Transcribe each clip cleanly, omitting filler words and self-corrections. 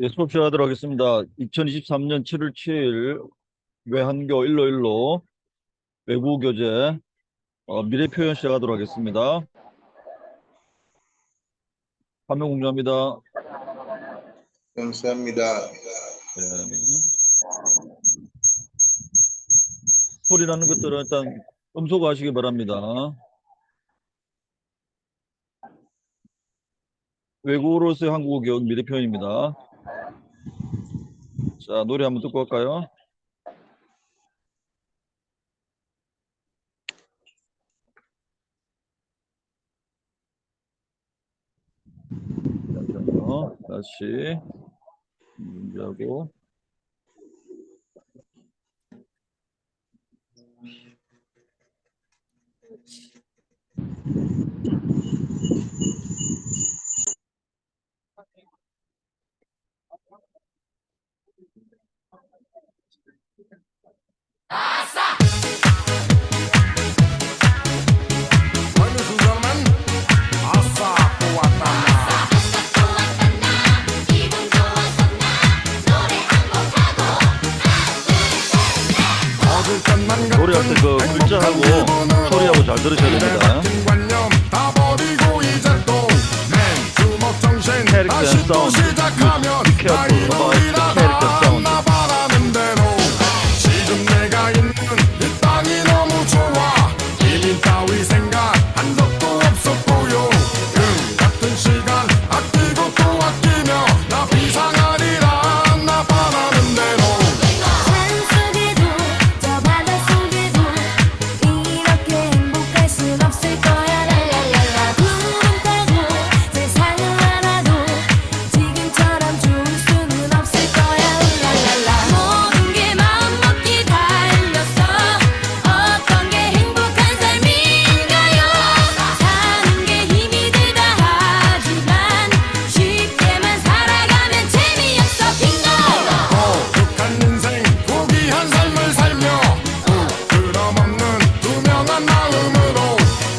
예, 수업 시작하도록 하겠습니다. 2023년 7월 7일 외환교 일로 외국어 교재 미래 표현 시작하도록 하겠습니다. 화면 공유합니다. 감사합니다. 예. 소리 나는 것들은 일단 음소거하시기 바랍니다. 외국어로서의 한국어 교육 미래 표현입니다. 자, 노래 한번 듣고 갈까요? 잠시만요. 다시 준비하고. 노래할 때 그 글자하고 소리하고 잘 들으셔야 됩니다. Character and sound. Be careful about the character sound. 지금 내가 있는 이 땅이 너무 좋아. 이민 따위 생각한 적도 없었고요. 같은 시간 아끼고 또 아끼며 나 비상하리라. 나 바라는 대로 산속에도 저 바닷속에도 이렇게 행복할 순 없을 거야. 랄랄랄라. 구름 타고 세상을 알아도 지금처럼 좋을 수는 없을 거야. 랄랄라. 모든 게 마음먹기 달렸어. 어떤 게 행복한 삶인가요? 사는 게 힘이 들다 하지만 쉽게만 살아가면 재미없어. 빙고. 독한 인생 고귀한 삶을 살며 부끄럼 없는 투명한 마음으로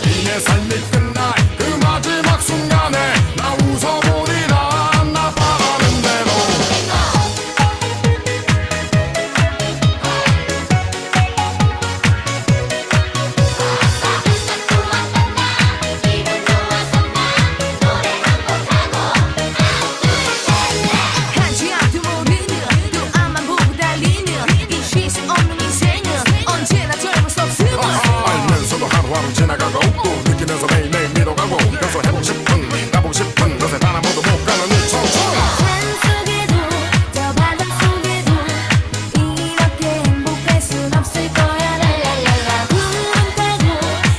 이내 삶이 끝날 그 마지막 순간에 나 웃어보리라. 나 바라는 대로 한치 앞도 모르는 또 앞만 보고 달리는 이 쉴 수 없는 인생은 언제나 젊을 수 없음을 알면서도 하루하루 지나가고 또 느끼면서 매일매일 밀어가고 그래서 해보고 싶은 가보고 싶은 것에 단 아무도 못 가는 이 청춘. 산속에도 저 바닷속에도 이렇게 행복할 순 없을 거야. 랄랄랄라. 구름 타고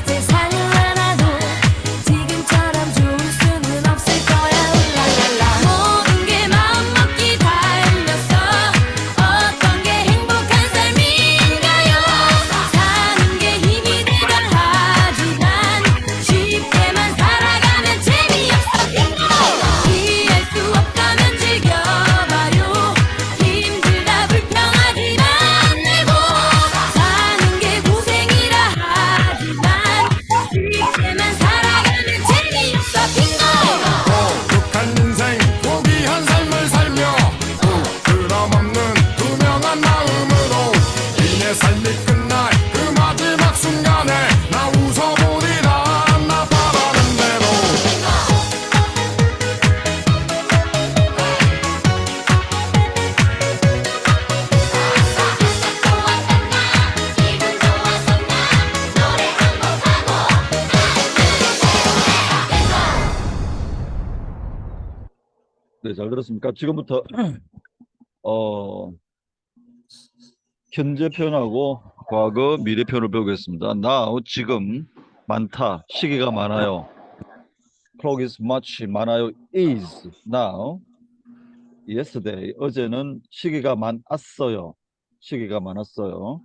세상을 알아도 지금처럼 좋을 수는 없을 거야. 랄랄라. 모든 게 마음먹기 달렸어. 어떤 게 행복한 삶인가요? 사는 게 힘이 들다 하지만 쉽게만 살아가면 재미없어. 이해할 수 없다면 즐겨봐요. 힘들다 불평하지 말고 사는 게 고생이라 하지만 쉽게만 살아가면 재미없어. 독한 인생 고귀한 삶을 살며 부끄럼 없는 투명한 마음으로 이내 삶이 끝날 그 마지막 순간에 나 웃어보리라. 나 바라는 대로 네, 잘 들었습니까? 지금부터 현재 표현하고 과거 미래 표현을 배우겠습니다. Now, 지금, 많다, 시기가 많아요. Clock is much, 많아요. Is, now. Yesterday, 어제는 시기가 많았어요. 시기가 많았어요.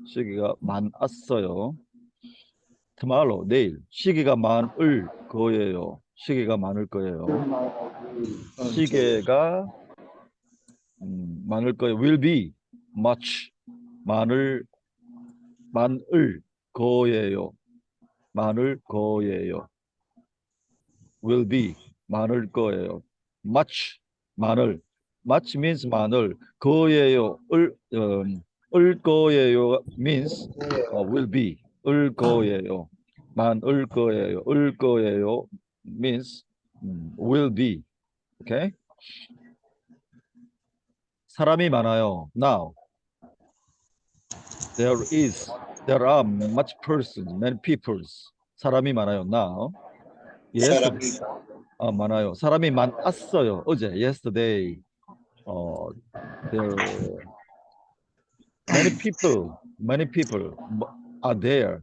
시기가 많았어요. Tomorrow, 내일, 시기가 많을 거예요. 시기가 많을 거예요. 시계가 많을 거예요. Will be, much, 많을 거예요. 많을 거예요. Will be, 많을 거예요. Much, 많을, much means 많을, 거예요, 을 거예요 means will be, 을 거예요, 많을 거예요, 을 거예요 means will be. 오케이? 사람이 많아요. Now there are much persons, many peoples. 사람이 많아요. Now yesterday 많아요. 사람이 많았어요. 어제 yesterday there many people are there.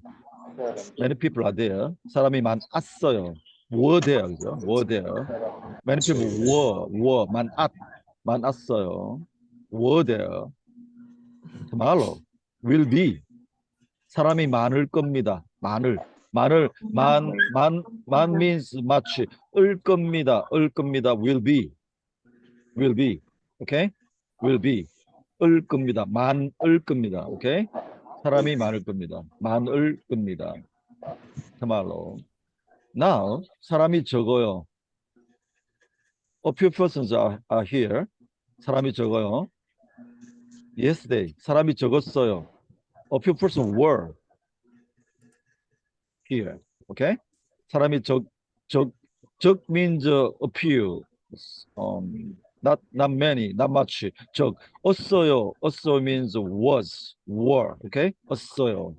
Many people are there. 사람이 많았어요. were there, 그죠? were there. Many people were 많았어요. were there. tomorrow will be. 사람이 많을 겁니다. 많을 means much. 을 겁니다. will be. 오케이? will be. 을 겁니다. 많을 겁니다. 오케이? 사람이 많을 겁니다. 많을 겁니다. tomorrow. Now 사람이 적어요. A few persons are here. 사람이 적어요. Yesterday 사람이 적었어요. A few persons were here. 오케이? 사람이 적 means a few. Not many, not much. 없어요. 없어 means were. 오케이? 없어요.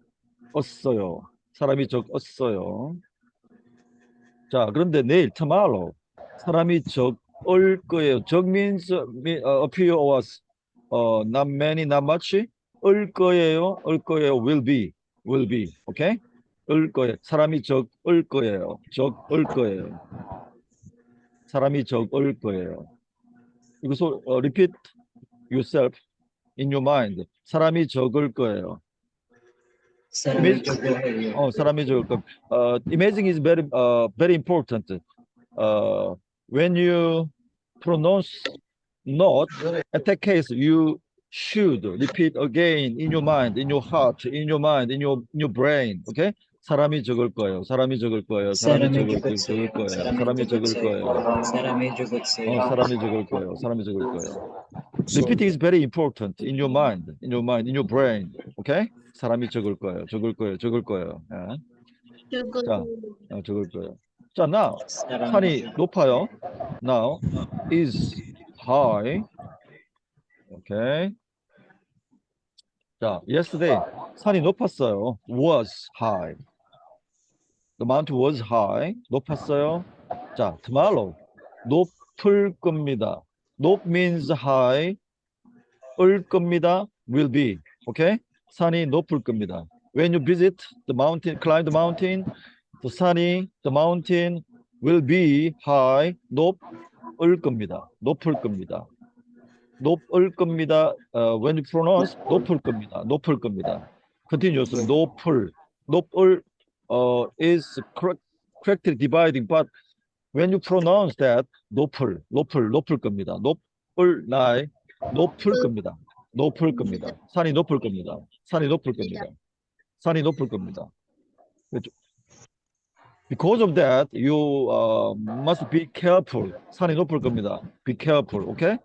사람이 없어요. 자, 그런데 내일 tomorrow 사람이 올 거예요. means a few was not many, not much. 올 거예요. will be. 오케이? 올 거예요. 사람이 올 거예요. 올 거예요. 사람이 올 거예요. 이거 repeat yourself in your mind. 사람이 적을 거예요. 사람이 적어요. 사람이 적을 거. Imaging is very important. When you pronounce not, in that case, you should repeat again in your mind, in your heart, in your mind, in your brain. Okay? 사람이 적을 거예요. 사람이 적을 거예요. 사람이 적을 거예요. 사람이 적을 거예요. 사람이 적었어요. 사람이 적을 거예요. 사람이 적을 거예요. Repeating is very important in your mind, in your brain. Okay? 사람이 적을 거예요. 적을 거예요. 자, 적을 거예요. 자, now 산이 높아요. Now is high. Okay. 자, yesterday 산이 높았어요. Was high. The mountain was high. 높았어요. 자, tomorrow 높을 겁니다. 높 means high. 을 겁니다. will be. Okay? 산이 높을 겁니다. When you visit the mountain, climb the mountain, the mountain will be high. 높을 겁니다. 높을 겁니다. 높을 겁니다. When you pronounce 높을 겁니다. Continuously 높을 is correctly dividing, but when you pronounce that 높을 겁니다. 높을 겁니다. 산이 높을 겁니다. Because of that, you must be careful. 산이 높을 겁니다. Be careful, okay?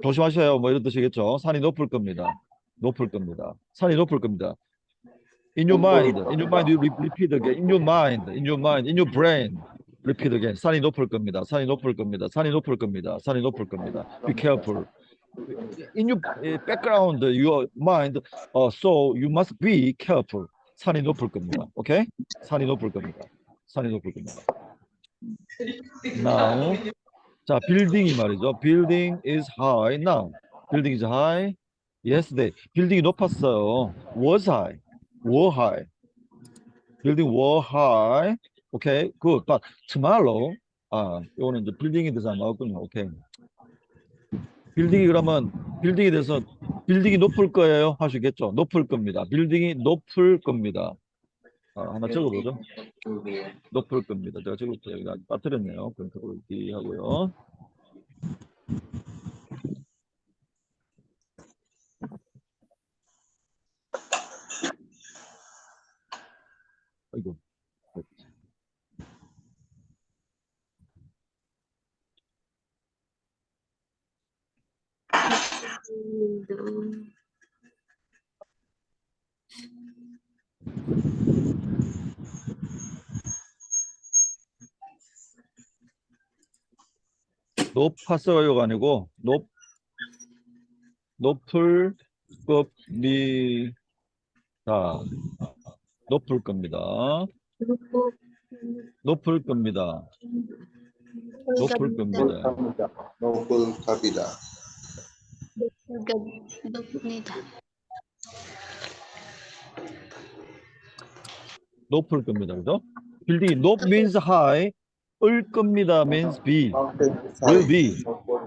조심하셔요. 뭐 이런 뜻이겠죠. 산이 높을 겁니다. 산이 높을 겁니다. In your mind, you repeat again. In your mind, in your brain, repeat again. 산이 높을 겁니다. Be careful. In your background, your mind, so you must be careful. 산이 높을 겁니다. 오케이? 산이 높을 겁니다. Now, 자, 빌딩이 말이죠. Building is high now. Building is high. Yesterday, 빌딩이 높았어요. Was high. Building were high. Okay, good. But tomorrow, 이거는 이제 빌딩에 대해서 나왔군요. 오케이. 빌딩에 대해서 빌딩이 높을 거예요 하시겠죠. 높을 겁니다. 빌딩이 높을 겁니다. 하나 적어보죠. 높을 겁니다. 제가 적을게요. 여기가 빠뜨렸네요. 그럼 그걸 하고요. 아이고. 높았어요가 아니고 높을 겁니다. 높을 겁니다. 높을 겁니다. 높을 겁니다. Nopul Kapida. 높을 겁니다. 그죠? 빌딩이 높 means high, 을 겁니다 means be, will be,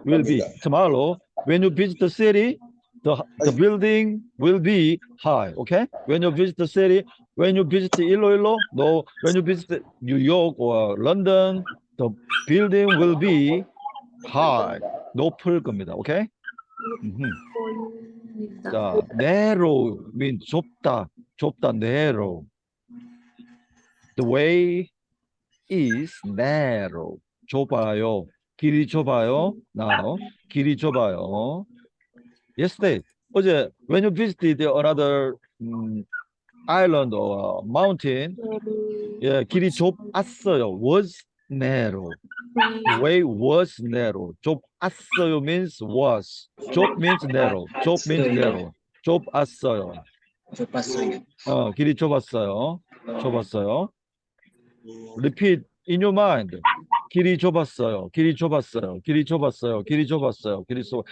will be. Tomorrow, when you visit the city, the building will be high. Okay? When you visit the city, when you visit Iloilo, no, when you visit New York or London, the building will be high. 높을 겁니다. Okay? 자, narrow means 좁다, narrow. The way is narrow. 좁아요. 길이 좁아요. Now, 길이 좁아요. Yesterday, 어제, when you visited another island or mountain, 예, 길이 좁았어요. Was narrow. The way was narrow. 좁았어요 means was. 좁 means narrow. 좁 means narrow. 좁았어요. 좁았어요. 길이 좁았어요. 좁았어요. Repeat in your mind. 길이 좁았어요. 길이 좁았어요. 길이 좁았어요. 길이 좁았어요. 길이 좁.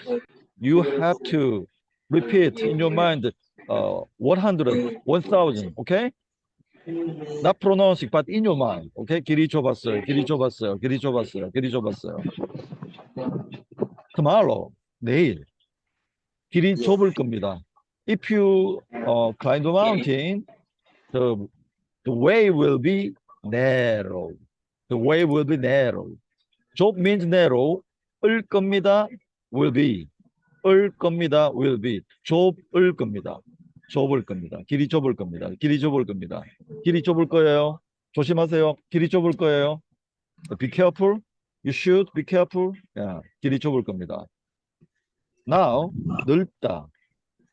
You have to repeat in your mind 100, 1000. Okay? Not pronouncing, but in your mind. Okay? 길이 좁았어요. 길이 좁았어요. 길이 좁았어요. 길이 좁았어요. Tomorrow, 내일 길이 좁을 겁니다. If you climb the mountain, the way will be narrow. The way will be narrow. 좁 means narrow. 을 겁니다. Will be. 을 겁니다. Will be. 좁을 겁니다. 좁을 겁니다. 길이 좁을 겁니다. 길이 좁을 겁니다. 길이 좁을 거예요. 조심하세요. 길이 좁을 거예요. Be careful. You should be careful. 야, 길이 좁을 겁니다. Now, 넓다.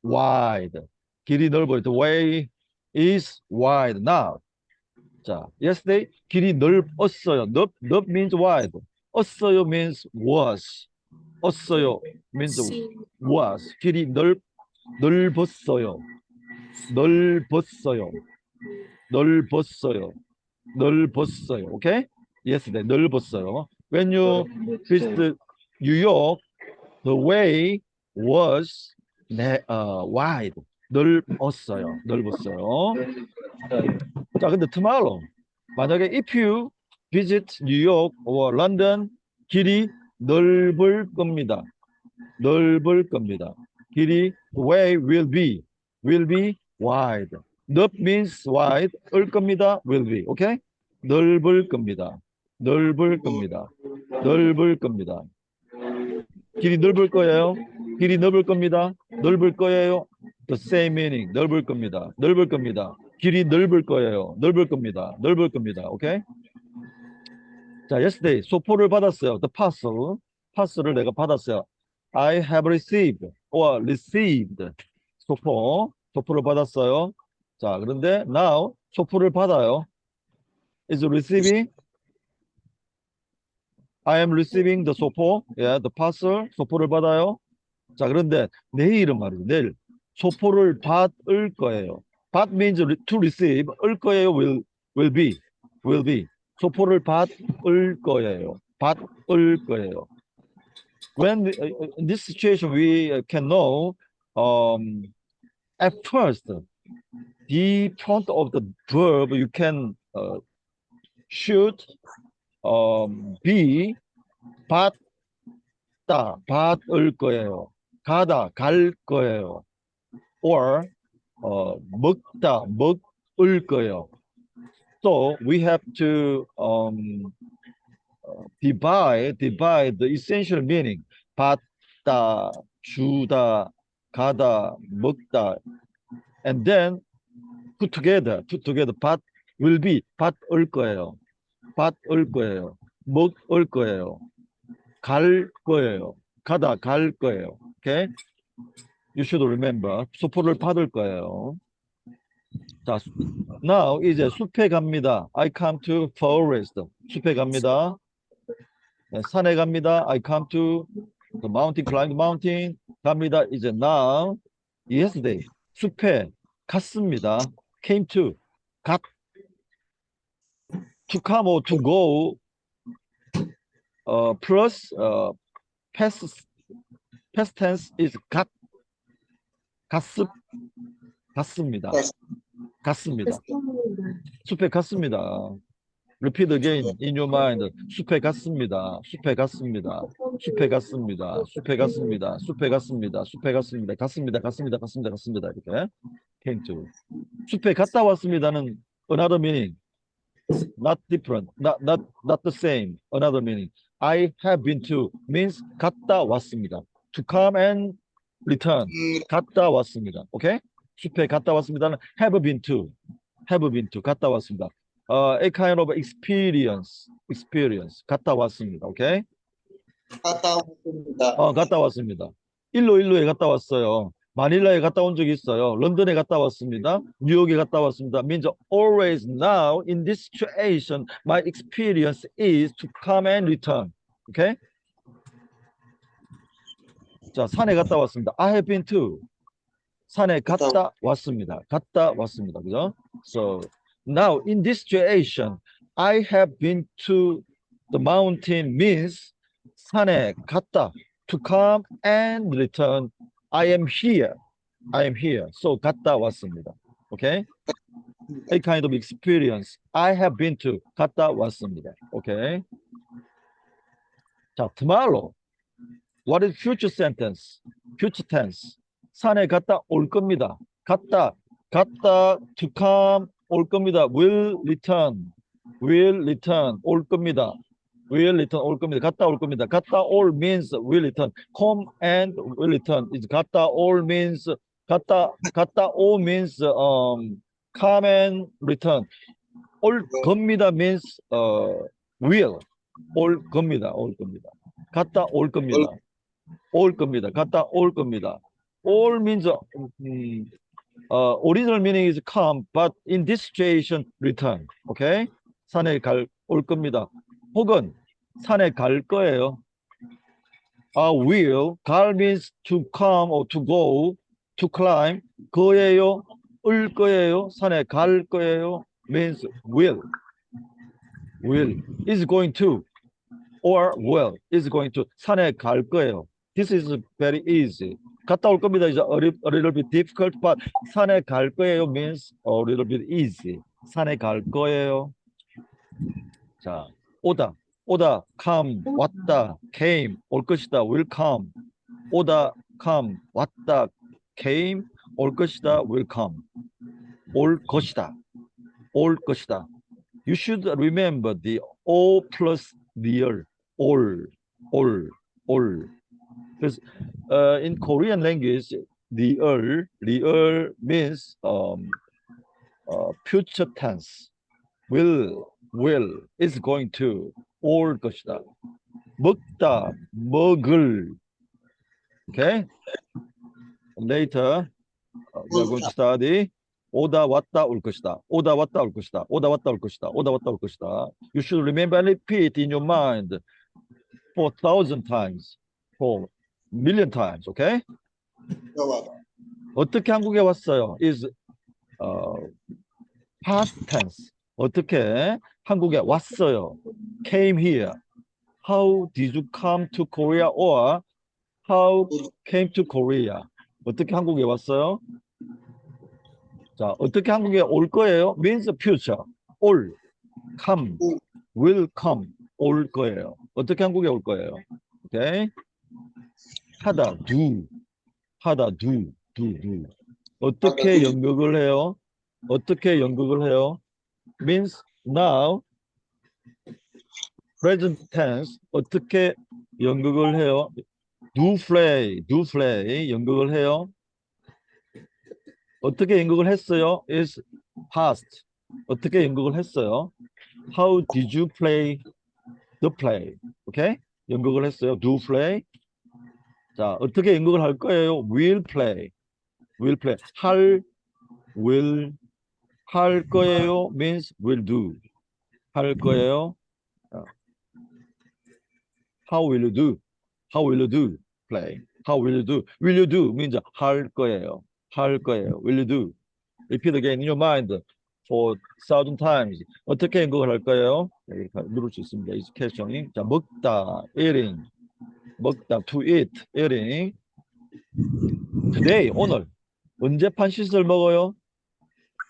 Wide. 길이 넓어요. The way is wide. Now. 자, yesterday 길이 넓었어요. 넓 means wide. 었어요 means was. 었어요 means was. 길이 넓었어요. 넓었어요. 넓었어요. 넓었어요. Okay? Yesterday 넓었어요. When you visit New York, the way was wide. 넓었어요. 넓었어요. 자, 근데 tomorrow 만약에 if you visit New York or London, 길이 넓을 겁니다. 넓을 겁니다. 길이 way will be wide. 넓 means wide. 을 겁니다. will be. Okay? 넓을 겁니다. 넓을 겁니다. 넓을 겁니다. 길이 넓을 거예요. 길이 넓을 겁니다. 넓을 거예요. The same meaning. 넓을 겁니다. 넓을 겁니다. 길이 넓을 거예요. 넓을 겁니다. 넓을 겁니다. 오케이? 자, yesterday 소포를 받았어요. The parcel. parcel을 내가 받았어요. I have received or received. 소포를 받았어요. 자, 그런데 now 소포를 받아요. Is receiving. I am receiving the 소포. Yeah, the parcel. 소포를 받아요. 자, 그런데 내일은 말이죠. 내일 소포를 받을 거예요. 받 means to receive. 을 거예요. will be. 소포를 받을 거예요. 받을 거예요. When in this situation we can know at first the front of the verb you can should be 받다, 받을 거예요. 가다, 갈 거예요. or 먹다, 먹을 거예요. So we have to divide the essential meaning. 받다, 주다, 가다, 먹다, and then put together. 받 will be 받을 거예요. 받을 거예요. 먹을 거예요. 갈 거예요. 가다, 갈 거예요. Okay? You should remember. 소포를 받을 거예요. 자, now 이제 숲에 갑니다. I come to forest. 숲에 갑니다. 네, 산에 갑니다. I come to the mountain, climb the mountain. 갑니다. 이제 now, yesterday. 숲에 갔습니다. came to, gat. to come or to go, plus past tense is gat. 갔습니다. 갔습니다. 숲에 갔습니다. Repeat again in your mind. 숲에 갔습니다. 숲에 갔습니다. 숲에 갔습니다. 숲에 갔습니다. 숲에 갔습니다. 숲에 갔습니다. 갔습니다. 갔습니다. 갔습니다. 갔습니다. 이렇게. came to. 숲에 갔다 왔습니다는 another meaning. Not different. Not the same. Another meaning. I have been to means 갔다 왔습니다. To come and return. 갔다 왔습니다. 오케이? 숲에 갔다 왔습니다는 have been to. have been to. 갔다 왔습니다. A kind of experience. 갔다 왔습니다. 오케이? 갔다 왔습니다. 갔다 왔습니다. 일로에 갔다 왔어요. 마닐라에 갔다 온 적이 있어요. 런던에 갔다 왔습니다. 뉴욕에 갔다 왔습니다. means always now in this situation my experience is to come and return. 오케이? 자, 산에 갔다 왔습니다. I have been to. 산에 갔다 왔습니다. 갔다 왔습니다. 그죠? So now in this situation I have been to the mountain means 산에 갔다. To come and return. I am here. So 갔다 왔습니다. Okay? A kind of experience. I have been to. 갔다 왔습니다. Okay? 자, tomorrow. What is future sentence? Future tense. 산에 갔다 올 겁니다. 갔다 to come 올 겁니다. Will return 올 겁니다. Will return 올 겁니다. 갔다 올 겁니다. 갔다 올 means will return. Come and will return. Is 갔다 올 means 갔다 오 means come and return. 올 겁니다 means will 올 겁니다. 갔다 올 겁니다. 갔다 올 겁니다. All means original meaning is come, but in this situation return. Okay? 산에 올 겁니다. 혹은 산에 갈 거예요. will 갈 means to come or to go, to climb. 거예요. 올 거예요. 산에 갈 거예요. means will is going to or will is going to 산에 갈 거예요. This is very easy. 갔다 올 겁니다. is a little bit difficult, but 산에 갈 거예요 means a little bit easy. 산에 갈 거예요. 자, 오다, come, 왔다, came, 올 것이다, will come. 오다, come, 왔다, came, 올 것이다, will come. 올 것이다. You should remember the O plus the all. Because in Korean language, the means future tense. Will is going to 올 것이다. 먹다, 먹을. Okay? Later, we are going to study 오다 왔다 올 것이다. 오다 왔다 올 것이다. 오다 왔다 올 것이다. 오다 왔다 올 것이다. You should remember and repeat in your mind 4,000 times, 4 million times. Okay? 어떻게 한국에 왔어요? Is past tense. 어떻게 한국에 왔어요? Came here. How did you come to Korea or how came to Korea? 어떻게 한국에 왔어요? 자, 어떻게 한국에 올 거예요? Means future. 올, come, will come. 올 거예요. 어떻게 한국에 올 거예요? Okay? 하다, do. 어떻게 연극을 해요? Means now present tense. 어떻게 연극을 해요? do play 연극을 해요. 어떻게 연극을 했어요? is past. 어떻게 연극을 했어요? How did you play the play? Okay? 연극을 했어요. do play. 자, 어떻게 연극을 할 거예요? will play. will play. will 할 거예요 means will do. 할 거예요. 어, how will you do? how will you do? play. how will you do? will you do means 할 거예요. 할 거예요. will you do? repeat again in your mind for 1,000 times. 어떻게 연극을 할 거예요? 여기 누를 수 있습니다. educationing. 자, 먹다, eating. 먹다, to eat, eating. today, 오늘. 언제 판시스를 먹어요?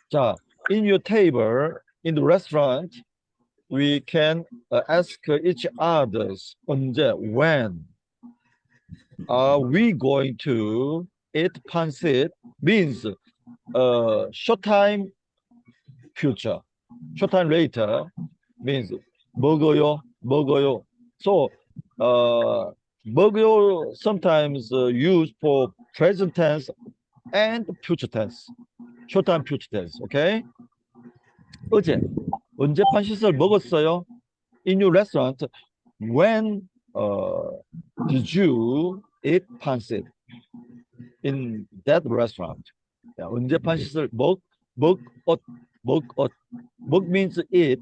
자, in your table, in the restaurant, we can ask each others 언제, when are we going to eat pansit means short time future, short time later means 먹어요, 먹어요. So 먹어요 sometimes used for present tense and future tense, short time future tense. Okay? 어제 언제 판시스를 먹었어요? In your restaurant, when did you eat pansit in that restaurant? 야, 언제 판시스를 먹 means eat,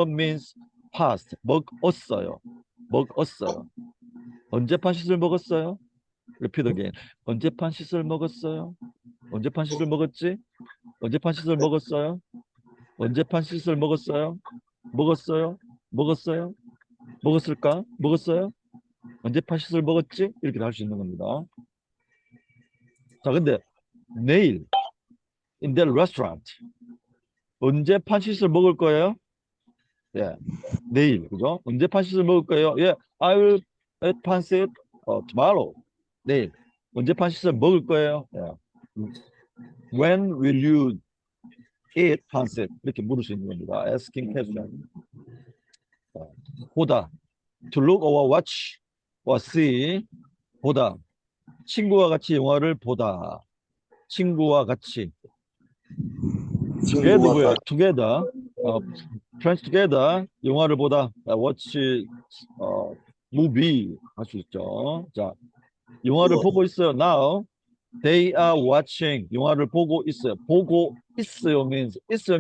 means past. 먹었어요. 언제 판시스를 먹었어요? Repeat again. 언제 판시스를 먹었어요? 언제 판시스를 먹었지? 언제 판시스를 먹었어요? 언제 판시스를 먹었어요? 먹었을까? 먹었어요? 언제 판시스를 먹었지? 이렇게 할 수 있는 겁니다. 자, 근데 내일 in that restaurant 언제 판시스를 먹을 거예요? 예, 내일, 그죠? 언제 판시스를 먹을 거예요? 예, I will eat pansit tomorrow. 내일. 언제 판시스를 먹을 거예요? 예. When will you eat pansit? 이렇게 물을 수 있는 겁니다. Asking question. 보다. To look or watch or see. 보다. 친구와 같이 영화를 보다. 친구와 같이. together, together. friends together. 영화를 보다. watch movie 할 수 있죠. 자, 영화를 보고 있어요. Now they are watching. 영화를 보고 있어요. 보고 있어요 means is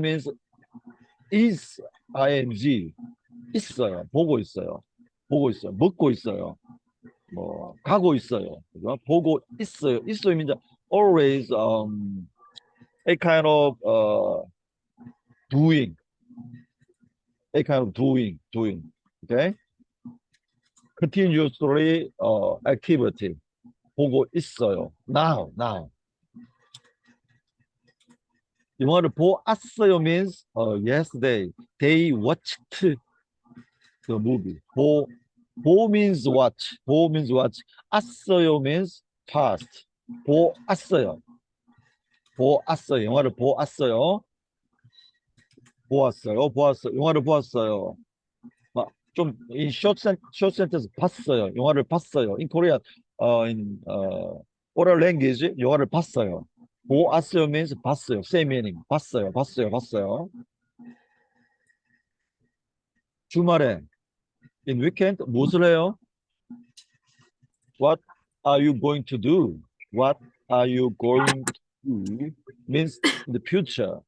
ing. 있어요. 보고 있어요. 먹고 있어요. 뭐 가고 있어요. 그죠? 보고 있어요. 있어요 means always a kind of doing. A kind of doing. Okay? Continuously activity. 보고 있어요. Now. 영화를 보았어요 means yesterday they watched the movie. 보 means watch. as어요 means past. 보았어요. 영화를 보았어요. 영화를 보았어요. 좀 in short sentence 봤어요. 영화를 봤어요. In Korea, in oral language, 영화를 봤어요. 보았어요 means 봤어요. Same meaning. 봤어요. 주말에 in weekend 무엇을 해요? What are you going to do? What are you going to do means the future.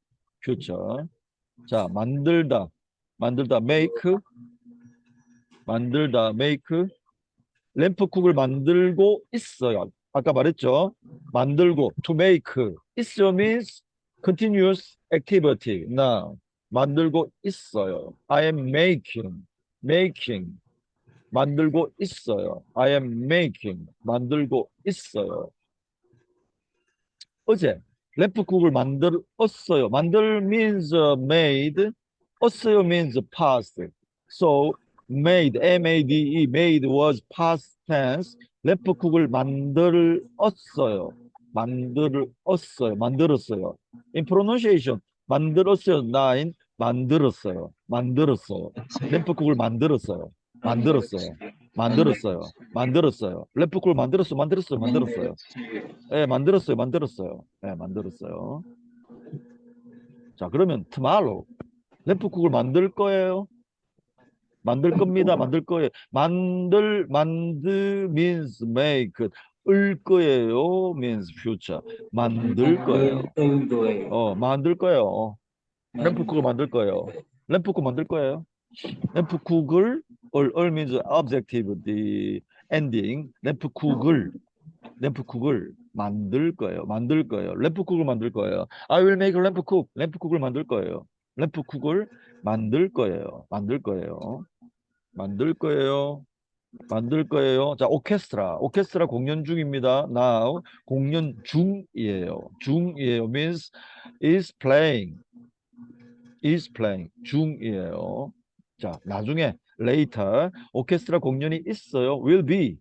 자, 만들다 make. 램프쿡을 만들고 있어요. 아까 말했죠. 만들고 to make. 있어요 means continuous activity. Now 만들고 있어요. I am making. 만들고 있어요. I am making. 만들고 있어요. 어제 램프쿡을 만들었어요. 만들 means made. 었어요 means past. So made, M-A-D-E, made was past tense. 램프쿡을 만들었어요. In pronunciation, 만들었어요. nine, 만들었어요. 램프쿡을 만들었어요. 램프쿡을 만들었어요. 예, 만들었어요. 자, 그러면 tomorrow 램프쿡을 만들 거예요. 만들 겁니다. 만들 거예요. 만들 means make. 을 거예요 means future. 만들 거예요. 의도예요. 만들 거예요. 램프쿡을 만들 거예요. 램프쿡 만들 거예요. 램프쿡을 을 means objective, the ending. 램프쿡을 만들 거예요. 만들 거예요. 램프쿡을 만들 거예요. I will make a lamp cook. 램프쿡을 만들 거예요. 램프쿡을 만들 거예요. 만들 거예요. 만들 거예요. 만들 거예요. 자, 오케스트라 공연 중입니다. Now 공연 중이에요. 중이에요 means is playing. 중이에요. 자, 나중에 later 오케스트라 공연이 있어요. will be.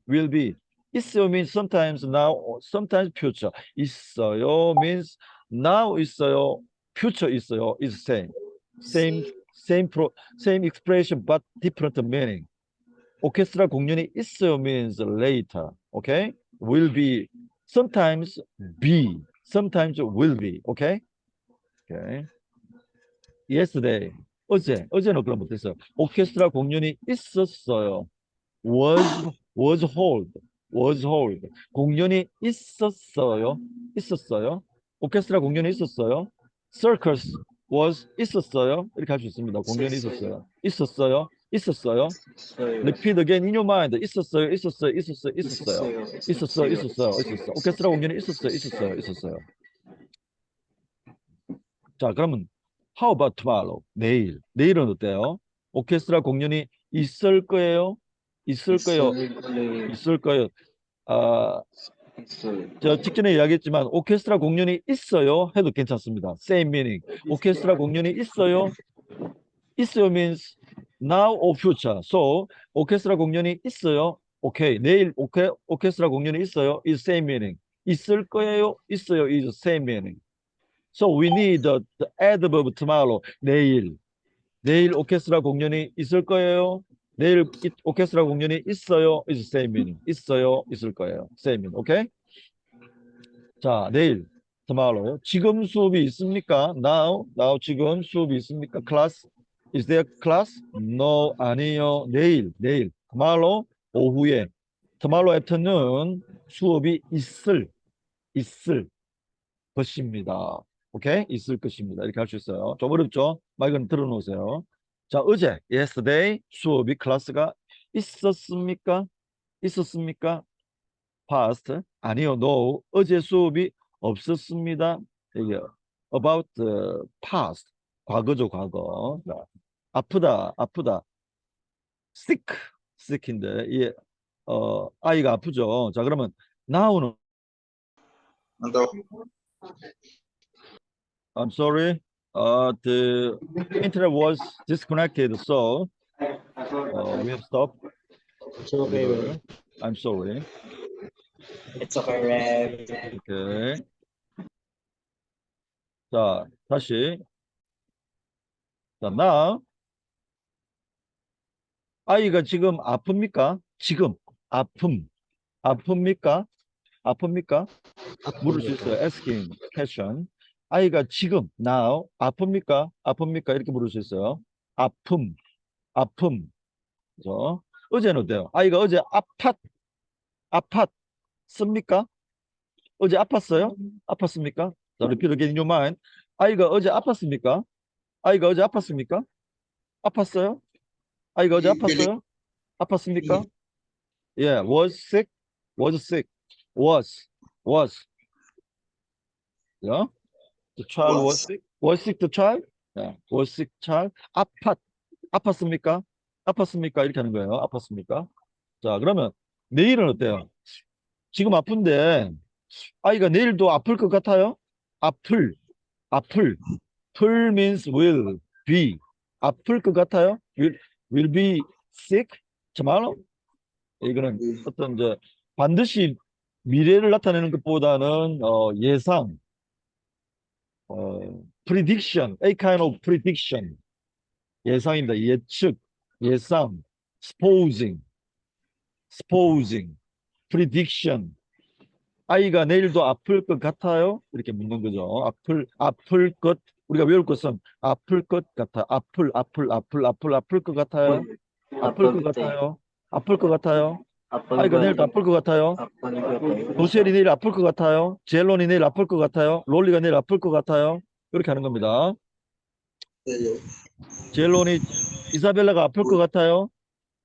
있어요 means sometimes now, sometimes future. 있어요 means now 있어요, future 있어요. is same expression but different meaning. 오케스트라 공연이 있어요 means later. Okay? will be, sometimes be, sometimes will be. Okay? Okay. yesterday, 어제는 그럼 못했어요. 오케스트라 공연이 있었어요. was hold. 공연이 있었어요. 오케스트라 공연이 있었어요. circus was 있었어요. 이렇게 할 수 있습니다. 공연이 있었어요. repeat again in your mind. 있었어요. 오케스트라 공연이 있었어요. 자, 그러면 how about tomorrow? 내일은 어때요? 오케스트라 공연이 있을 거예요. 저 직전에 이야기했지만 오케스트라 공연이 있어요 해도 괜찮습니다. Same meaning. 오케스트라 공연이 있어요 means now or future. So 오케스트라 공연이 있어요. 오케이. 내일 오케스트라 공연이 있어요 is same meaning. 있을 거예요. 있어요 is same meaning. So we need the adverb tomorrow. 내일 오케스트라 공연이 있을 거예요. 내일 오케스트라 공연이 있어요 is same meaning. 있어요, 있을 거예요. same meaning. 오케이? 자, 내일 tomorrow. 지금 수업이 있습니까? Now 지금 수업이 있습니까? Class. Is there class? No, 아니요. 내일 tomorrow 오후에. tomorrow afternoon 수업이 있을 것입니다. 오케이? 있을 것입니다. 이렇게 할 수 있어요. 좀 어렵죠? 마이크는 들어놓으세요. 자, 어제 yesterday 수업이 클래스가 있었습니까? past. 아니요. no. 어제 수업이 없었습니다. 이게 about the past. 과거죠, 과거. 자, 아프다. sick인데 이 아이가 아프죠. 자, 그러면 now는 I'm sorry. The internet was disconnected, so we have stopped. It's okay. I'm sorry. It's okay. Okay. 자, 다시. 자, now. 아이가 지금 아픕니까? 지금 아픕니까? 물을 수 있어요. asking question. 아이가 지금 now 아픕니까? 이렇게 물을 수 있어요. 아픔. 그죠? 어제는 어때요? 아이가 어제 아팠습니까? 어제 아팠어요? 아팠습니까? 자, repeat again in your mind. 아이가 어제 아팠습니까? 아팠어요? 아이가 어제 아팠어요? 아팠습니까? Yeah, was sick. Yeah. The child was sick. Was sick the child? Yeah. Was sick child. 아팠습니까? 이렇게 하는 거예요. 아팠습니까? 자, 그러면 내일은 어때요? 지금 아픈데 아이가 내일도 아플 것 같아요? 아플. 풀 means will be. 아플 것 같아요? will be sick tomorrow? 이거는 어떤 이제 반드시 미래를 나타내는 것보다는 예상, prediction, a kind of prediction. 예상입니다. 예측, 예상, supposing, prediction. 아이가 내일도 아플 것 같아요? 이렇게 묻는 거죠. 아플 것. 우리가 외울 것은 아플 것 같아. 아플 것 같아요. 아플 것 같아요. 아플 것 같아요. Apple 아이가 내일도 아플 것 같아요. Apple 로셀이 내일 아플 것 같아요. 젤론이 내일 아플 것 같아요. 롤리가 내일 아플 것 같아요. 이렇게 하는 겁니다. 젤론이 이사벨라가 아플 것 같아요.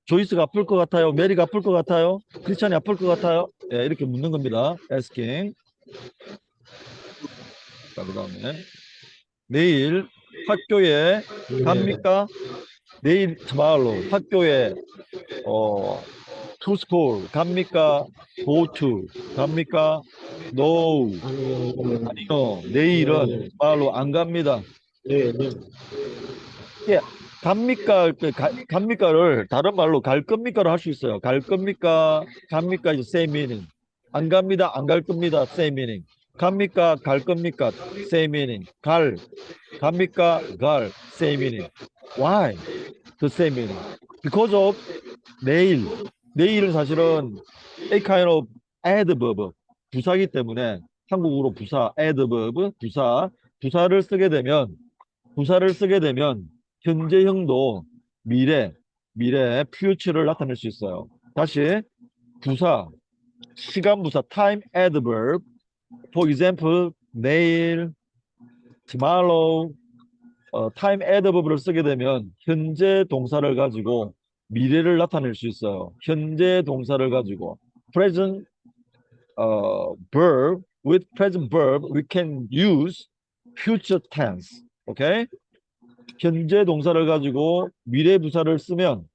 조이스가 아플 것 같아요. 메리가 아플 것 같아요. 크리스찬이 아플 것 같아요. 예, 이렇게 묻는 겁니다. asking. 자, 그다음에 내일 학교에 갑니까? 내일 tomorrow 학교에 to school 갑니까? go to 갑니까? no 아니요. 내일은 tomorrow 안 갑니다. 네. 예, 갑니까? 갑니까를 다른 말로 갈 겁니까로 할 수 있어요. 갈 겁니까? 갑니까? 이제 same meaning. 안 갑니다. 안 갈 겁니다. same meaning. 갑니까? 갈 겁니까? same meaning. 갑니까? 갈 same meaning. Why? The same meaning. Because of 내일. 내일은 사실은 a kind of adverb 부사기 때문에 한국어로 부사 adverb 부사를 쓰게 되면 현재형도 미래 future를 나타낼 수 있어요. 다시 부사 시간 부사 time adverb for example 내일 tomorrow time adverb를 쓰게 되면 현재 동사를 가지고 미래를 나타낼 수 있어요. 현재 동사를 가지고 present verb with present verb we can use future tense. 오케이? 현재 동사를 가지고 미래 부사를 쓰면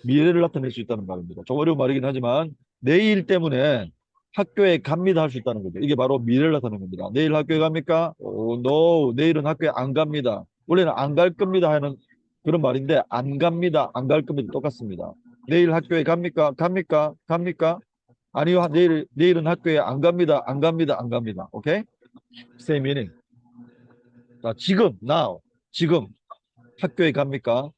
미래를 나타낼 수 있다는 말입니다. 좀 어려운 말이긴 하지만 내일 때문에 학교에 갑니다 할 수 있다는 거죠. 이게 바로 미래를 나타내는 겁니다. 내일 학교에 갑니까? no. 내일은 학교에 안 갑니다. 원래는 안 갈 겁니다 하는 그런 말인데 안 갑니다. 안 갈 겁니다. 똑같습니다. 내일 학교에 갑니까? 아니요. 내일은 학교에 안 갑니다. 안 갑니다. 오케이? Same meaning. 자, 지금 now. 지금 학교에 갑니까?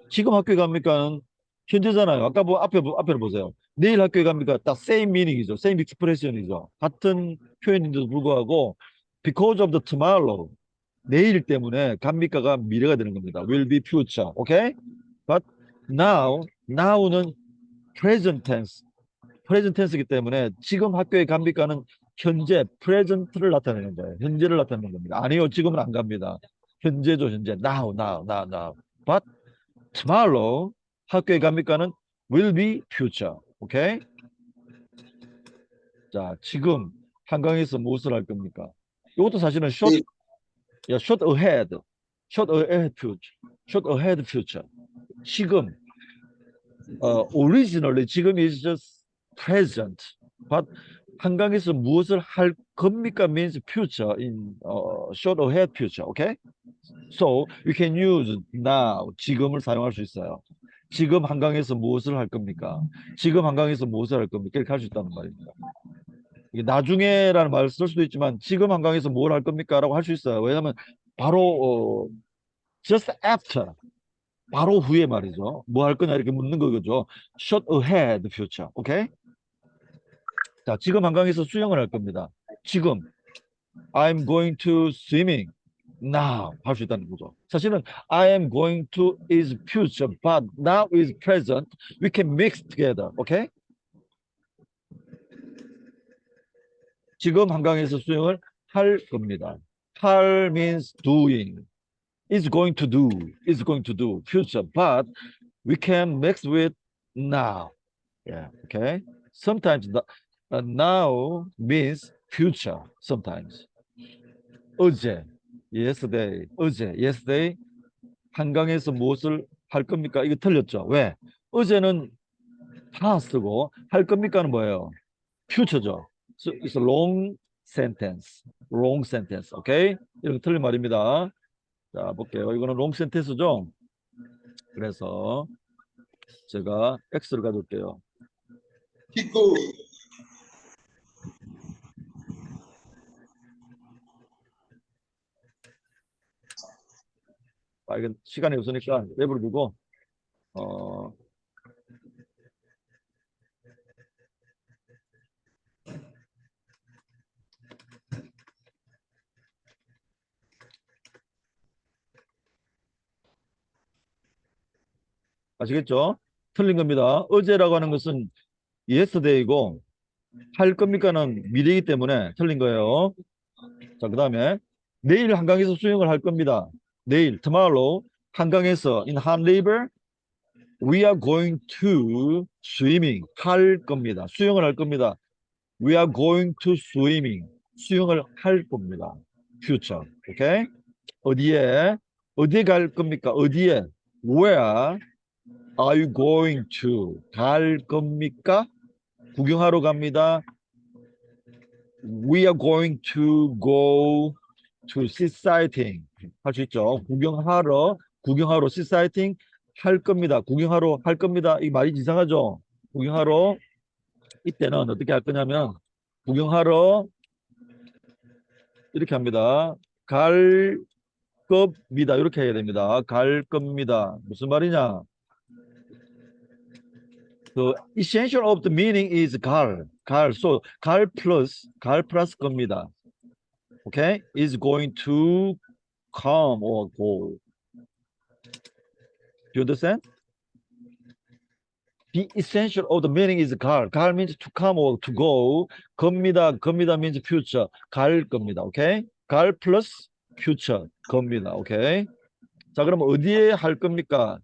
지금 학교에 갑니까는 현재잖아요. 아까 앞에를 보세요. 내일 학교에 갑니까? 딱 same meaning이죠. same expression이죠. 같은 표현인데도 불구하고 because of the tomorrow 내일 때문에 갑니까가 미래가 되는 겁니다. will be future. 오케이? But now는 present tense이기 때문에 지금 학교에 갑니까는 현재 present를 나타내는 거예요. 현재를 나타내는 겁니다. 아니요, 지금은 안 갑니다. 현재죠, 현재. now. But tomorrow 학교에 갑니까는 will be future. 오케이? 자, 지금 한강에서 무엇을 할 겁니까? 이것도 사실은 short ahead future. 지금 originally 지금 is just present. But 한강에서 무엇을 할 겁니까 means future in short ahead future. Okay? So you can use now 지금을 사용할 수 있어요. 지금 한강에서 무엇을 할 겁니까? 지금 한강에서 무엇을 할 겁니까? 이렇게 할 수 있다는 말입니다. 이게 나중에라는 말을 쓸 수도 있지만 지금 한강에서 뭘 할 겁니까? 라고 할 수 있어요. 왜냐하면 바로 just after 바로 후에 말이죠. 뭐 할 거냐 이렇게 묻는 거죠. Short ahead future. 오케이? 자, 지금 한강에서 수영을 할 겁니다. 지금 I'm going to swimming now 할 수 있다는 거죠. 사실은 I am going to is future, but now is present. We can mix together. 오케이? 지금 한강에서 수영을 할 겁니다. 할 means doing. Is going to do. Future, but we can mix with now. Yeah, okay. Sometimes now means future. Sometimes. 어제, yesterday. 한강에서 무엇을 할 겁니까? 이거 틀렸죠. 왜? 어제는 past고 할 겁니까는 뭐예요? future죠. So it's a long sentence. Okay? 이렇게 틀린 말입니다. 자, 볼게요. 이거는 long sentence죠. 그래서 제가 X를 가져올게요. 기구. 이건 시간이 없으니까 랩을 두고 아시겠죠? 틀린 겁니다. 어제라고 하는 것은 yesterday이고 할 겁니까는 미래이기 때문에 틀린 거예요. 자, 그 다음에 내일 한강에서 수영을 할 겁니다. 내일 tomorrow 한강에서 in Han River we are going to swimming 할 겁니다. 수영을 할 겁니다. We are going to swimming 수영을 할 겁니다. future. 오케이? 어디에 갈 겁니까? 어디에? Where are you going to? 갈 겁니까? 구경하러 갑니다. We are going to go to see sighting. 할 수 있죠. 구경하러 see sighting 할 겁니다. 구경하러 할 겁니다. 이 말이 이상하죠? 구경하러 이때는 어떻게 할 거냐면 구경하러 이렇게 합니다. 갈 겁니다. 이렇게 해야 됩니다. 갈 겁니다. 무슨 말이냐? The essential of the meaning is 갈. So 갈 플러스 겁니다. Okay? Is going to come or go. Do you understand? The essential of the meaning is 갈. 갈 means to come or to go. 겁니다 means future. 갈 겁니다. Okay? 갈 플러스 future. 겁니다. Okay? 자, 그럼 어디에 할 겁니까?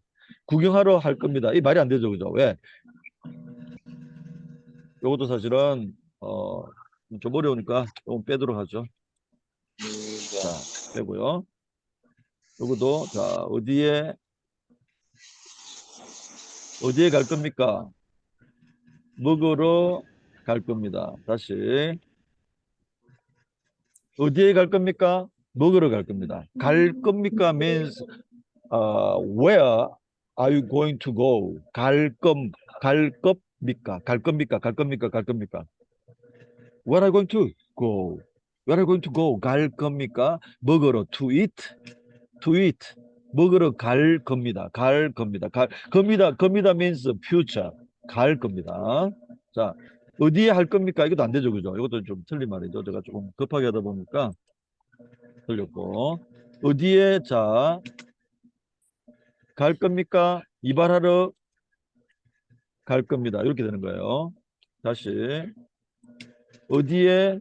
구경하러 할 겁니다. 이 말이 안 되죠. 그죠? 왜? 요것도 사실은 좀 어려우니까 조금 빼도록 하죠. 자, 빼고요. 요것도 자, 어디에 갈 겁니까? 먹으러 갈 겁니다. 다시 어디에 갈 겁니까? 먹으러 갈 겁니다. 갈 겁니까 means where are you going to go? 갈 겁니까? 갈 겁니까? Where are you going to go? Where are you going to go? 갈 겁니까? 먹으러 to eat. 먹으러 갈 겁니다. 겁니다 means future. 갈 겁니다. 자, 어디에 할 겁니까? 이것도 안 되죠. 그죠? 이것도 좀 틀린 말이죠. 제가 조금 급하게 하다 보니까 틀렸고. 어디에 자, 갈 겁니까? 이발하러 갈 겁니다. 이렇게 되는 거예요. 다시 어디에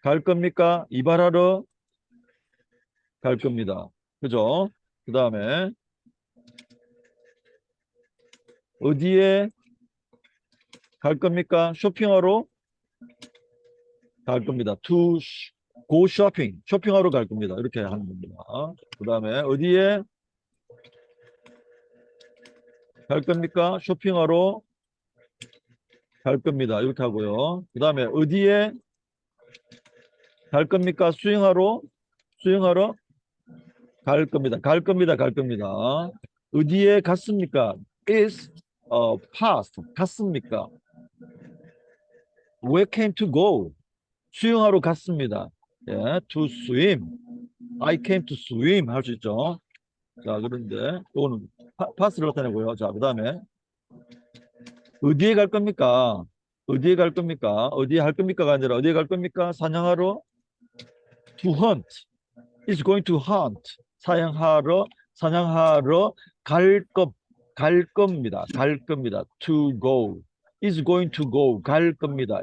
갈 겁니까? 이발하러 갈 겁니다. 그죠? 그 다음에 어디에 갈 겁니까? 쇼핑하러 갈 겁니다. To go shopping. 쇼핑하러 갈 겁니다. 이렇게 하는 겁니다. 그 다음에 어디에 갈 겁니까? 쇼핑하러 갈 겁니다. 이렇게 하고요. 그 다음에 어디에 갈 겁니까? 수영하러 갈 겁니다. 어디에 갔습니까? is past. 갔습니까? Where came to go? 수영하러 갔습니다. 예, to swim. I came to swim 할 수 있죠. 자, 그런데 이거는 파스를 나타내고요. 자, 그 다음에 어디에 갈 겁니까? 어디에 할 겁니까가 아니라 어디에 갈 겁니까? 사냥하러 to hunt. is going to hunt. 사냥하러 갈 겁니다. to go. is going to go. 갈 겁니다.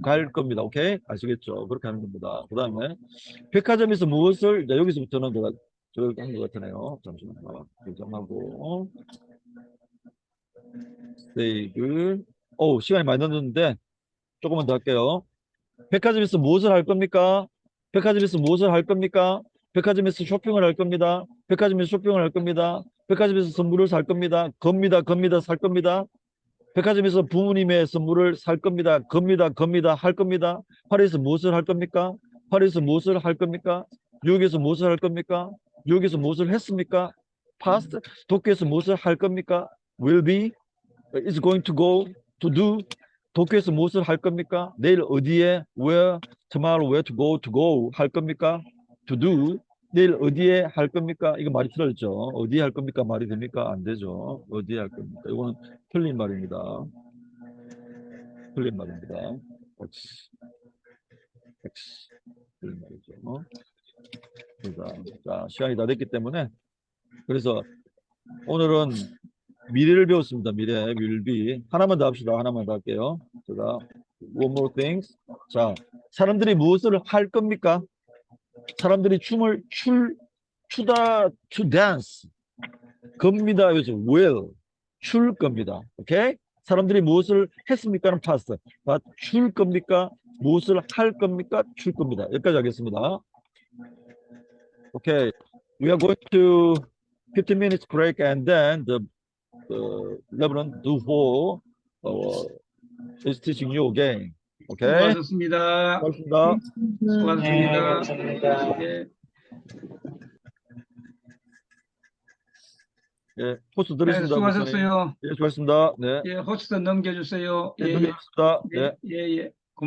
갈 겁니다. 오케이? 아시겠죠? 그렇게 하는 겁니다. 그 다음에 백화점에서 무엇을 자, 여기서부터는 제가 저기 한것 같으네요. 잠시만요. 결정하고 세이브. 시간이 많이 늦었는데 조금만 더 할게요. 백화점에서 무엇을 할 겁니까? 백화점에서 쇼핑을 할 겁니다. 백화점에서 선물을 살 겁니다. 살 겁니다. 백화점에서 부모님의 선물을 살 겁니다. 할 겁니다. 파리에서 무엇을 할 겁니까? 뉴욕에서 무엇을 할 겁니까? 뉴욕에서 무엇을 했습니까? past. 도쿄에서 무엇을 할 겁니까? will be. is going to go. to do. 도쿄에서 무엇을 할 겁니까? 내일 어디에? where. tomorrow where to go 할 겁니까? to do. 내일 어디에 할 겁니까? 이거 말이 틀어졌죠. 어디에 할 겁니까? 말이 됩니까? 안 되죠. 어디에 할 겁니까? 이거는 틀린 말입니다. 틀린 말이죠. 자, 시간이 다 됐기 때문에 그래서 오늘은 미래를 배웠습니다. 미래, will be. 하나만 더 합시다. 하나만 더 할게요. 제가 one more things. 자, 사람들이 무엇을 할 겁니까? 사람들이 춤을 추다, to dance. 겁니다. 요즘 will. 출 겁니다. 오케이? 사람들이 무엇을 했습니까는 past. 출 겁니까? 무엇을 할 겁니까? 출 겁니다. 여기까지 하겠습니다. 오케이. We are going to 15 minutes break and then the Reverend Duho is teaching you again. 오케이? 수고하셨습니다. 고맙습니다. 네, 수고하셨습니다. 감사합니다. 예. 예, 호스 네, 들으십니다. 수고하셨어요. 예, 수고하셨습니다. 네. 예, 호스트 넘겨주세요. 예, 예, 예. 들으셨습니다. 네. 예, 예, 예.